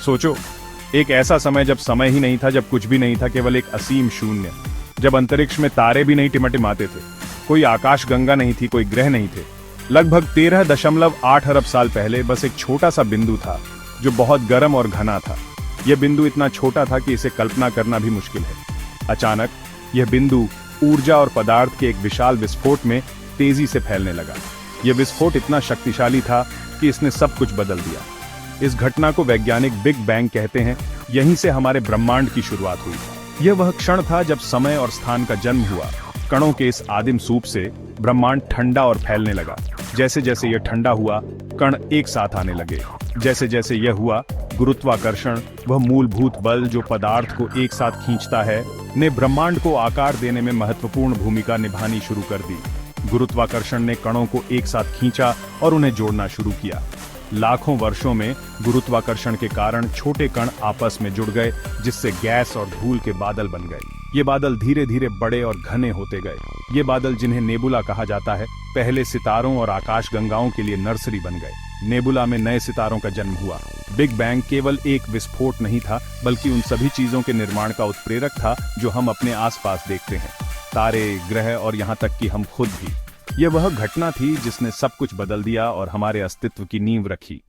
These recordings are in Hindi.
सोचो, एक ऐसा समय जब समय ही नहीं था, जब कुछ भी नहीं था, केवल एक असीम शून्य, जब अंतरिक्ष में तारे भी नहीं टिमटिमाते थे, कोई आकाश गंगा नहीं थी, कोई ग्रह नहीं थे। लगभग 13.8 अरब साल पहले बस एक छोटा सा बिंदु था जो बहुत गर्म और घना था। यह बिंदु इतना छोटा था कि इसे कल्पना करना भी मुश्किल है। अचानक यह बिंदु ऊर्जा और पदार्थ के एक विशाल विस्फोट में तेजी से फैलने लगा। यह विस्फोट इतना शक्तिशाली था कि इसने सब कुछ बदल दिया। इस घटना को वैज्ञानिक बिग बैंग कहते हैं। यहीं से हमारे ब्रह्मांड की शुरुआत हुई। यह वह क्षण था जब समय और स्थान का जन्म हुआ। कणों के इस आदिम सूप से ब्रह्मांड ठंडा और फैलने लगा। जैसे जैसे यह ठंडा हुआ, कण एक साथ आने लगे। जैसे जैसे यह हुआ, गुरुत्वाकर्षण, वह मूलभूत बल जो पदार्थ को एक साथ खींचता है, ने ब्रह्मांड को आकार देने में महत्वपूर्ण भूमिका निभानी शुरू कर दी। गुरुत्वाकर्षण ने कणों को एक साथ खींचा और उन्हें जोड़ना शुरू किया। लाखों वर्षों में गुरुत्वाकर्षण के कारण छोटे कण आपस में जुड़ गए, जिससे गैस और धूल के बादल बन गए। ये बादल धीरे धीरे बड़े और घने होते गए। ये बादल, जिन्हें नेबुला कहा जाता है, पहले सितारों और आकाशगंगाओं के लिए नर्सरी बन गए। नेबुला में नए सितारों का जन्म हुआ। बिग बैंग केवल एक विस्फोट नहीं था, बल्कि उन सभी चीजों के निर्माण का उत्प्रेरक था जो हम अपने आसपास देखते हैं, तारे, ग्रह और यहाँ तक कि हम खुद भी। यह वह घटना थी जिसने सब कुछ बदल दिया और हमारे अस्तित्व की नींव रखी।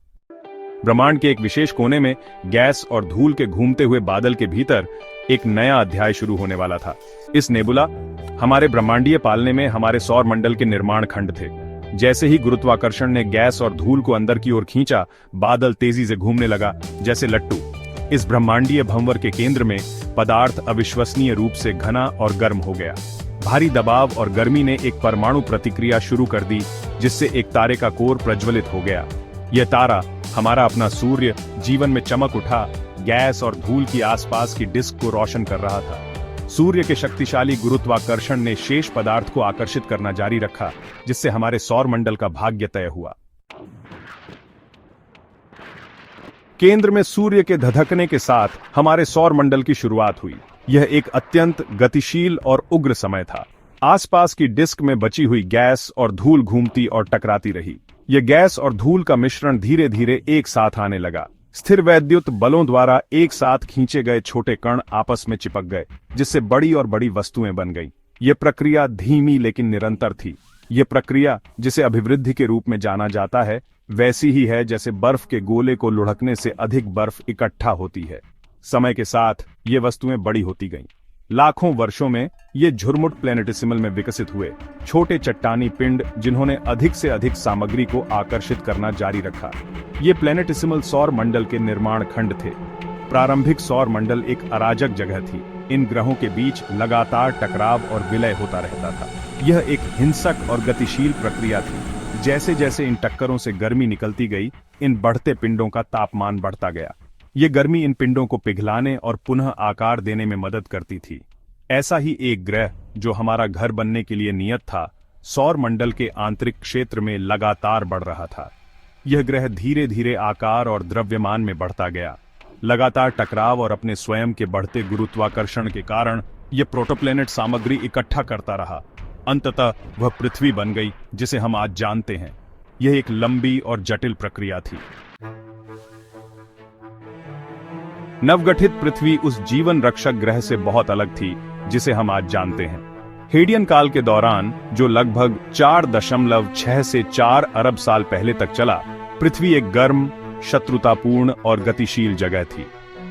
ब्रह्मांड के एक विशेष कोने में गैस और धूल के घूमते हुए बादल के भीतर एक नया अध्याय शुरू होने वाला था। इस नेबुला हमारे ब्रह्मांडीय पालने में हमारे सौर मंडल के निर्माण खंड थे। जैसे ही गुरुत्वाकर्षण ने गैस और धूल को अंदर की ओर खींचा, बादल तेजी से घूमने लगा जैसे लट्टू। इस ब्रह्मांडीय भंवर के केंद्र में पदार्थ अविश्वसनीय रूप से घना और गर्म हो गया। भारी दबाव और गर्मी ने एक परमाणु प्रतिक्रिया शुरू कर दी, जिससे एक तारे का कोर प्रज्वलित हो गया। यह तारा, हमारा अपना सूर्य, जीवन में चमक उठा, गैस और धूल की आसपास की डिस्क को रोशन कर रहा था। सूर्य के शक्तिशाली गुरुत्वाकर्षण ने शेष पदार्थ को आकर्षित करना जारी रखा, जिससे हमारे सौर मंडल का भाग्य तय हुआ। केंद्र में सूर्य के धधकने के साथ हमारे सौर मंडल की शुरुआत हुई। यह एक अत्यंत गतिशील और उग्र समय था। आसपास की डिस्क में बची हुई गैस और धूल घूमती और टकराती रही। यह गैस और धूल का मिश्रण धीरे धीरे एक साथ आने लगा। स्थिर वैद्युत बलों द्वारा एक साथ खींचे गए छोटे कण आपस में चिपक गए, जिससे बड़ी और बड़ी वस्तुएं बन गईं। यह प्रक्रिया धीमी लेकिन निरंतर थी। यह प्रक्रिया, जिसे अभिवृद्धि के रूप में जाना जाता है, वैसी ही है जैसे बर्फ के गोले को लुढ़कने से अधिक बर्फ इकट्ठा होती है। समय के साथ ये वस्तुएं बड़ी होती गईं। लाखों वर्षों में ये झुरमुट प्लैनेटेसिमल में विकसित हुए, छोटे चट्टानी पिंड जिन्होंने अधिक से अधिक सामग्री को आकर्षित करना जारी रखा। ये प्लैनेटेसिमल सौर मंडल के निर्माण खंड थे। प्रारंभिक सौर मंडल एक अराजक जगह थी। इन ग्रहों के बीच लगातार टकराव और विलय होता रहता था। यह एक हिंसक और गतिशील प्रक्रिया थी। जैसे जैसे इन टक्करों से गर्मी निकलती गई, इन बढ़ते पिंडों का तापमान बढ़ता गया। ये गर्मी इन पिंडों को पिघलाने और पुनः आकार देने में मदद करती थी। ऐसा ही एक ग्रह जो हमारा घर बनने के लिए नियत था, सौर मंडल के आंतरिक क्षेत्र में लगातार बढ़ रहा था। यह ग्रह धीरे धीरे आकार और द्रव्यमान में बढ़ता गया। लगातार टकराव और अपने स्वयं के बढ़ते गुरुत्वाकर्षण के कारण यह प्रोटोप्लैनेट सामग्री इकट्ठा करता रहा। अंततः वह पृथ्वी बन गई, जिसे हम आज जानते हैं। यह एक लंबी और जटिल प्रक्रिया थी। नवगठित पृथ्वी उस जीवन रक्षक ग्रह से बहुत अलग थी जिसे हम आज जानते हैं। हेडियन काल के दौरान, जो लगभग 4.6 से 4 अरब साल पहले तक चला, पृथ्वी एक गर्म, शत्रुतापूर्ण और गतिशील जगह थी।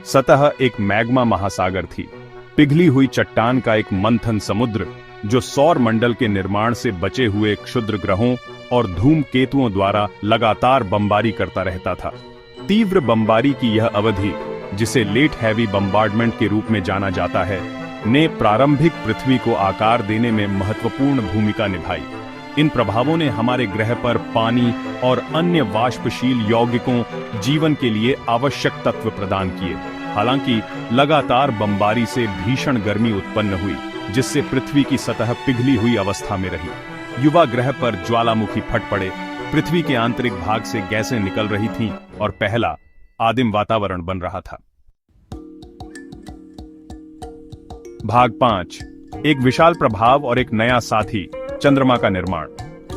सतह एक मैग्मा महासागर थी, पिघली हुई चट्टान का एक मंथन समुद्र जो सौर मंडल के निर्माण से बचे हुए क्षुद्र ग्रहों और धूमकेतुओं द्वारा लगातार बमबारी करता रहता था। तीव्र बमबारी की यह अवधि, जिसे लेट हैवी बम्बार्डमेंट के रूप में जाना जाता है, ने प्रारंभिक पृथ्वी को आकार देने में महत्वपूर्ण भूमिका निभाई। इन प्रभावों ने हमारे ग्रह पर पानी और अन्य वाष्पशील यौगिकों, जीवन के लिए आवश्यक तत्व प्रदान किए। हालांकि लगातार बमबारी से भीषण गर्मी उत्पन्न हुई, जिससे पृथ्वी की सतह पिघली हुई अवस्था में रही। युवा ग्रह पर ज्वालामुखी फट पड़े, पृथ्वी के आंतरिक भाग से गैसें निकल रही थीं और पहला आदिम वातावरण बन रहा था। भाग 5, एक विशाल प्रभाव और एक नया साथी, चंद्रमा का निर्माण।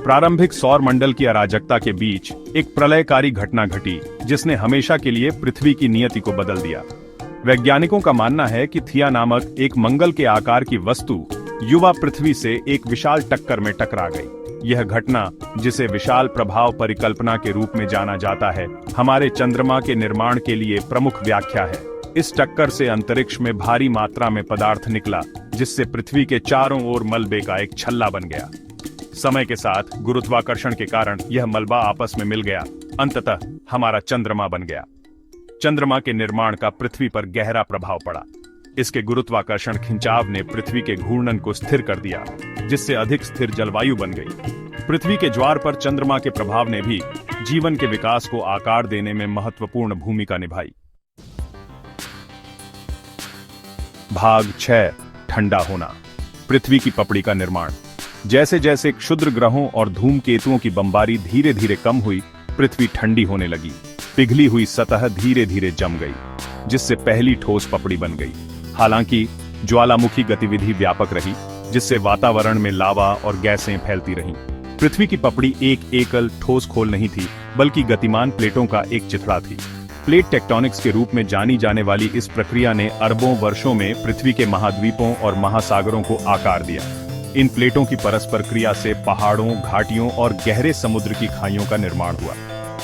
प्रारंभिक सौर मंडल की अराजकता के बीच एक प्रलयकारी घटना घटी जिसने हमेशा के लिए पृथ्वी की नियति को बदल दिया। वैज्ञानिकों का मानना है कि थिया नामक एक मंगल के आकार की वस्तु युवा पृथ्वी से एक विशाल टक्कर में टकरा गई। यह घटना, जिसे विशाल प्रभाव परिकल्पना के रूप में जाना जाता है, हमारे चंद्रमा के निर्माण के लिए प्रमुख व्याख्या है। इस टक्कर से अंतरिक्ष में भारी मात्रा में पदार्थ निकला, जिससे पृथ्वी के चारों ओर मलबे का एक छल्ला बन गया। समय के साथ गुरुत्वाकर्षण के कारण यह मलबा आपस में मिल गया, अंततः हमारा चंद्रमा बन गया। चंद्रमा के निर्माण का पृथ्वी पर गहरा प्रभाव पड़ा। इसके गुरुत्वाकर्षण खिंचाव ने पृथ्वी के घूर्णन को स्थिर कर दिया, जिससे अधिक स्थिर जलवायु बन गई। पृथ्वी के ज्वार पर चंद्रमा के प्रभाव ने भी जीवन के विकास को आकार देने में महत्वपूर्ण भूमिका निभाई। भाग 6, ठंडा होना। पृथ्वी की पपड़ी का निर्माण। जैसे जैसे क्षुद्र ग्रहों और धूमकेतुओं की बमबारी धीरे धीरे कम हुई, पृथ्वी ठंडी होने लगी। पिघली हुई सतह धीरे धीरे जम गई, जिससे पहली ठोस पपड़ी बन गई। हालांकि ज्वालामुखी गतिविधि व्यापक रही, जिससे वातावरण में लावा और गैसें फैलती रहीं। पृथ्वी की पपड़ी एक एकल ठोस खोल नहीं थी, बल्कि गतिमान प्लेटों का एक चिथड़ा थी। प्लेट टेक्टोनिक्स के रूप में जानी जाने वाली इस प्रक्रिया ने अरबों वर्षों में पृथ्वी के महाद्वीपों और महासागरों को आकार दिया। इन प्लेटों की परस्पर क्रिया से पहाड़ों, घाटियों और गहरे समुद्र की खाइयों का निर्माण हुआ।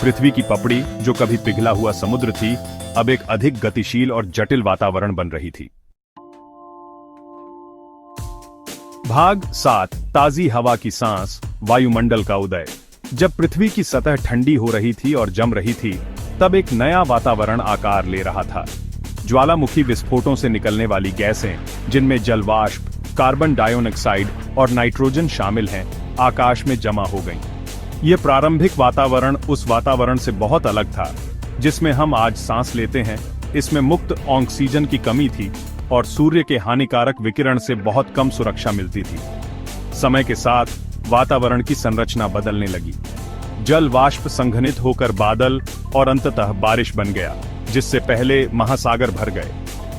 पृथ्वी की पपड़ी, जो कभी पिघला हुआ समुद्र थी, अब एक अधिक गतिशील और जटिल वातावरण बन रही थी। भाग 7, ताजी हवा की सांस, वायुमंडल का उदय। जब पृथ्वी की सतह ठंडी हो रही थी और जम रही थी, तब एक नया वातावरण आकार ले रहा था। ज्वालामुखी विस्फोटों से निकलने वाली गैसें, जिनमें जलवाष्प, कार्बन डाइऑक्साइड और नाइट्रोजन शामिल हैं, आकाश में जमा हो गईं। यह प्रारंभिक वातावरण उस वातावरण से बहुत अलग था जिसमें हम आज सांस लेते हैं। इसमें मुक्त ऑक्सीजन की कमी थी और सूर्य के हानिकारक विकिरण से बहुत कम सुरक्षा मिलती थी। समय के साथ वातावरण की संरचना बदलने लगी। जल वाष्प संघनित होकर बादल और अंततः बारिश बन गया, जिससे पहले महासागर भर गए।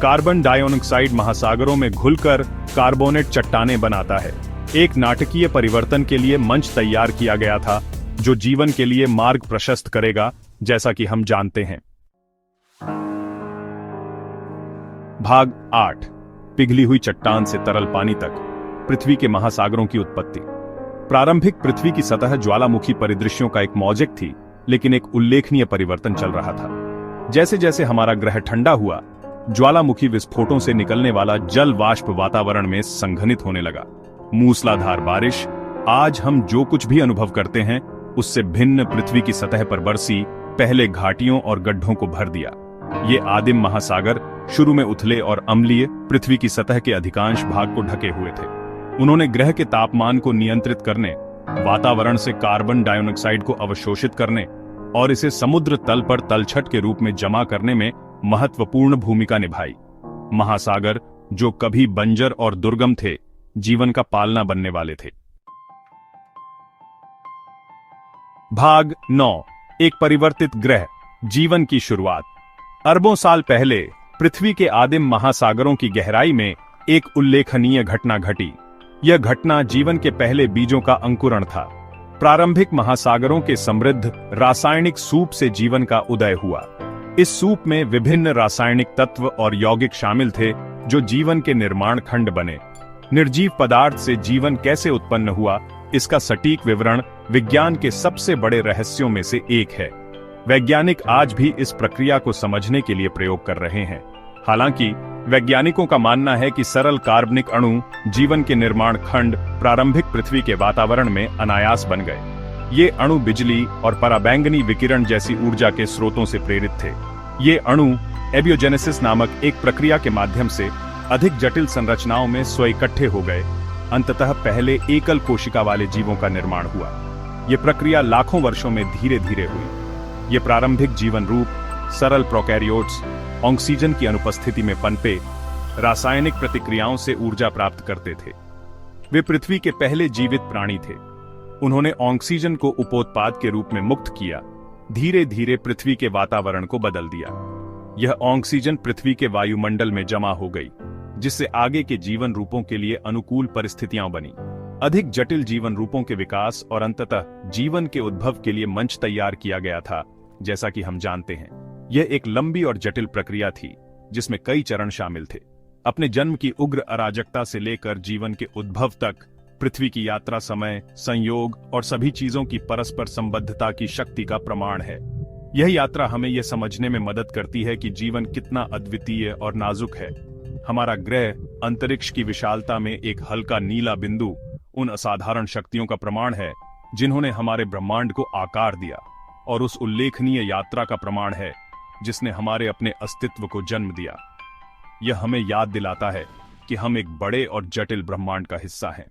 कार्बन डाइऑक्साइड महासागरों में घुलकर कार्बोनेट चट्टानें बनाता है। एक नाटकीय परिवर्तन के लिए मंच तैयार किया गया था, जो जीवन के लिए मार्ग प्रशस्त करेगा, जैसा कि हम जानते हैं। भाग 8, पिघली हुई चट्टान से तरल पानी तक, पृथ्वी के महासागरों की उत्पत्ति। प्रारंभिक पृथ्वी की सतह ज्वालामुखी परिदृश्यों का एक मौजिक थी, लेकिन एक उल्लेखनीय परिवर्तन चल रहा था। जैसे जैसे हमारा ग्रह ठंडा हुआ, ज्वालामुखी विस्फोटों से निकलने वाला जल वाष्प वातावरण में संघनित होने लगा। मूसलाधार बारिश, आज हम जो कुछ भी अनुभव करते हैं, उससे भिन्न पृथ्वी की सतह पर बरसी, पहले घाटियों और गड्ढों को भर दिया। ये आदिम महासागर शुरू में उथले और अम्लीय, पृथ्वी की सतह के अधिकांश भाग को ढके हुए थे। उन्होंने ग्रह के तापमान को नियंत्रित करने, वातावरण से कार्बन डाइऑक्साइड को अवशोषित करने और इसे समुद्र तल पर तलछट के रूप में जमा करने में महत्वपूर्ण भूमिका निभाई। महासागर, जो कभी बंजर और दुर्गम थे, जीवन का पालना बनने वाले थे। भाग 9, एक परिवर्तित ग्रह, जीवन की शुरुआत। अरबों साल पहले पृथ्वी के आदिम महासागरों की गहराई में एक उल्लेखनीय घटना घटी। यह घटना जीवन के पहले बीजों का अंकुरण था। प्रारंभिक महासागरों के समृद्ध रासायनिक सूप से जीवन का उदय हुआ। इस सूप में विभिन्न रासायनिक तत्व और यौगिक शामिल थे, जो जीवन के निर्माण खंड बने। निर्जीव पदार्थ से जीवन कैसे उत्पन्न हुआ, इसका सटीक विवरण विज्ञान के सबसे बड़े रहस्यों में से एक है। वैज्ञानिक आज भी इस प्रक्रिया को समझने के लिए प्रयोग कर रहे हैं। हालांकि वैज्ञानिकों का मानना है कि सरल कार्बनिक अणु, जीवन के निर्माण खंड, प्रारंभिक पृथ्वी के वातावरण में अनायास बन गए। ये अणु बिजली और पराबैंगनी विकिरण जैसी ऊर्जा के स्रोतों से प्रेरित थे। ये अणु एबियोजेनेसिस नामक एक प्रक्रिया के माध्यम से अधिक जटिल संरचनाओं में स्वइकट्ठे हो गए। अंततः पहले एकल कोशिका वाले जीवों का निर्माण हुआ। ये प्रक्रिया लाखों वर्षों में धीरे धीरे हुई। ये प्रारंभिक जीवन रूप, सरल प्रोकैरियोट्स, ऑक्सीजन की अनुपस्थिति में पनपे, रासायनिक प्रतिक्रियाओं से ऊर्जा प्राप्त करते थे। वे पृथ्वी के पहले जीवित प्राणी थे। उन्होंने ऑक्सीजन को उपोत्पाद के रूप में मुक्त किया, धीरे धीरे पृथ्वी के वातावरण को बदल दिया। यह ऑक्सीजन पृथ्वी के वायुमंडल में जमा हो गई, जिससे आगे के जीवन रूपों के लिए अनुकूल परिस्थितियां बनी। अधिक जटिल जीवन रूपों के विकास और अंततः जीवन के उद्भव के लिए मंच तैयार किया गया था। जैसा कि हम जानते हैं, यह एक लंबी और जटिल प्रक्रिया थी जिसमें कई चरण शामिल थे। अपने जन्म की उग्र अराजकता से लेकर जीवन के उद्भव तक पृथ्वी की यात्रा समय, संयोग और सभी चीजों की परस्पर संबद्धता की शक्ति का प्रमाण है। यह यात्रा हमें यह समझने में मदद करती है कि जीवन कितना अद्वितीय और नाजुक है। हमारा ग्रह अंतरिक्ष की विशालता में एक हल्का नीला बिंदु उन असाधारण शक्तियों का प्रमाण है जिन्होंने हमारे ब्रह्मांड को आकार दिया, और उस उल्लेखनीय यात्रा का प्रमाण है जिसने हमारे अपने अस्तित्व को जन्म दिया। यह हमें याद दिलाता है कि हम एक बड़े और जटिल ब्रह्मांड का हिस्सा हैं।